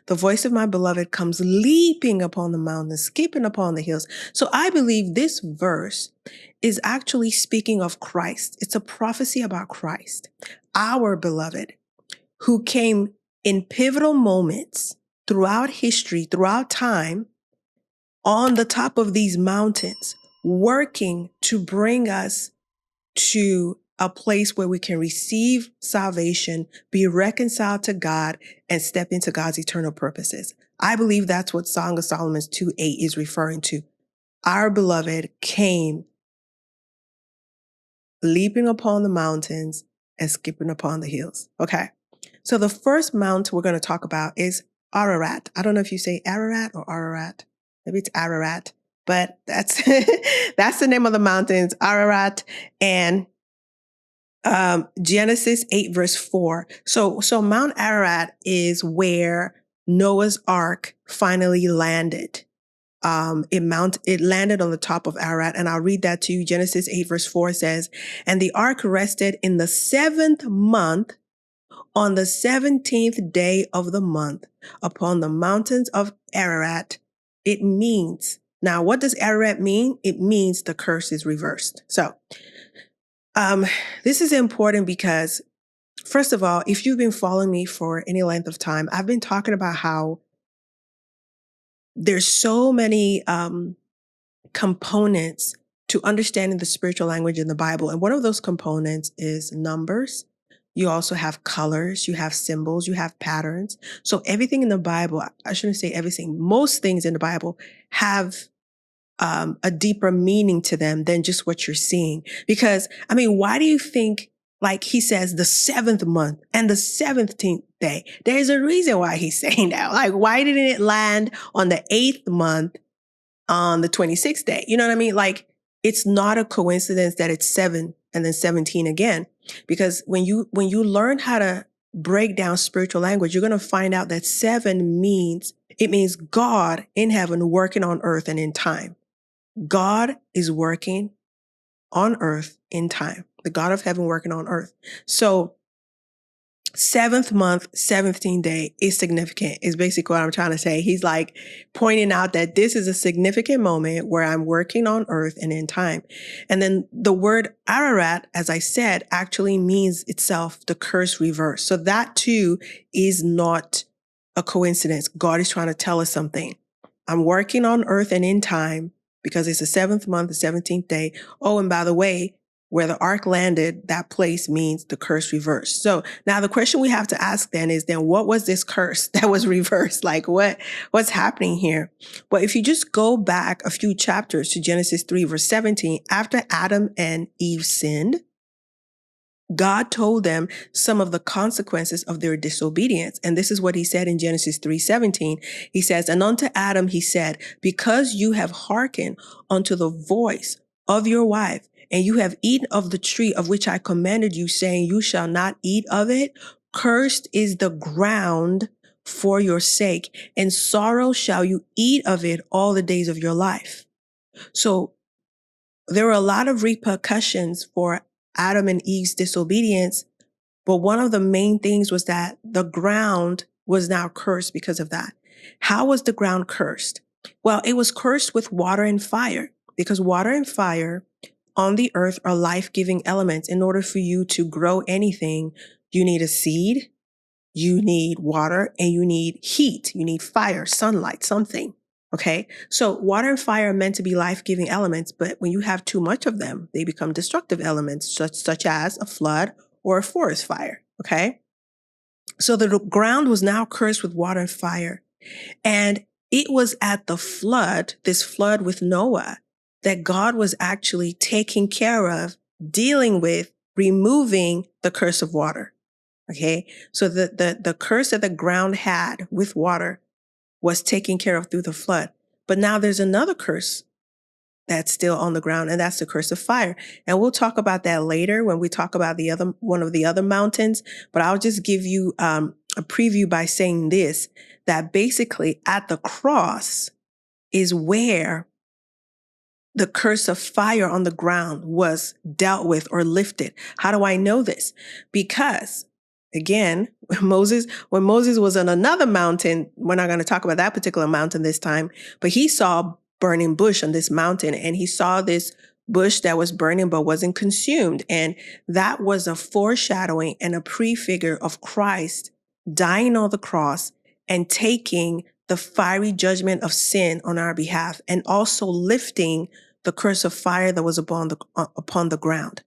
The voice of my beloved comes leaping upon the mountains, skipping upon the hills. So I believe this verse is actually speaking of Christ. It's a prophecy about Christ, our beloved, who came in pivotal moments throughout history, throughout time, on the top of these mountains, working to bring us to a place where we can receive salvation, be reconciled to God, and step into God's eternal purposes. I believe that's what Song of Solomon 2:8 is referring to. Our beloved came leaping upon the mountains and skipping upon the hills. Okay. So the first mount we're going to talk about is Ararat. I don't know if you say Ararat or Ararat. Maybe it's Ararat, but that's that's the name of the mountains, Ararat, and Genesis 8 verse 4. So Mount Ararat is where Noah's Ark finally landed. It landed on the top of Ararat, and I'll read that to you. Genesis 8 verse 4 says, "And the ark rested in the 7th month, on the 17th day of the month, upon the mountains of Ararat." It means, now what does Ararat mean? It means the curse is reversed. So, this is important because, first of all, if you've been following me for any length of time, I've been talking about how there's so many components to understanding the spiritual language in the Bible. And one of those components is numbers. You also have colors, you have symbols, you have patterns. So everything in the Bible, I shouldn't say everything, most things in the Bible have a deeper meaning to them than just what you're seeing. Because, I mean, why do you think, like he says, the 7th month and the 17th day? There's a reason why he's saying that. Like, why didn't it land on the 8th month on the 26th day? You know what I mean? Like, it's not a coincidence that it's 7 and then 17 again. Because when you learn how to break down spiritual language, you're going to find out that 7 means God in heaven working on earth and in time. God is working on earth in time. The God of heaven working on earth. So 7th month, 17th day is significant, is basically what I'm trying to say. He's like pointing out that this is a significant moment where I'm working on earth and in time. And then the word Ararat, as I said, actually means itself the curse reverse. So that too is not a coincidence. God is trying to tell us something. I'm working on earth and in time because it's the 7th month, the 17th day. Oh, and by the way, where the ark landed, that place means the curse reversed. So now the question we have to ask then is, what was this curse that was reversed? Like what's happening here? Well, if you just go back a few chapters to Genesis 3 verse 17, after Adam and Eve sinned, God told them some of the consequences of their disobedience. And this is what he said in Genesis 3:17. He says, "And unto Adam he said, because you have hearkened unto the voice of your wife, and you have eaten of the tree of which I commanded you, saying, you shall not eat of it, cursed is the ground for your sake, and sorrow shall you eat of it all the days of your life." So there were a lot of repercussions for Adam and Eve's disobedience, but one of the main things was that the ground was now cursed because of that. How was the ground cursed? Well, it was cursed with water and fire, because water and fire on the earth are life-giving elements. In order for you to grow anything, you need a seed, you need water, and you need heat. You need fire, sunlight, something. Okay, so water and fire are meant to be life-giving elements, but when you have too much of them, they become destructive elements, such as a flood or a forest fire. Okay, so the ground was now cursed with water and fire, and it was at the flood, this flood with Noah, that God was actually taking care of, dealing with, removing the curse of water. Okay, so the curse that the ground had with water was taken care of through the flood. But now there's another curse that's still on the ground, and that's the curse of fire. And we'll talk about that later when we talk about one of the other mountains. But I'll just give you a preview by saying this, that basically at the cross is where the curse of fire on the ground was dealt with or lifted. How do I know this? Because again, when Moses was on another mountain, we're not going to talk about that particular mountain this time, but he saw burning bush on this mountain, and he saw this bush that was burning but wasn't consumed. And that was a foreshadowing and a prefigure of Christ dying on the cross and taking the fiery judgment of sin on our behalf, and also lifting the curse of fire that was upon the ground.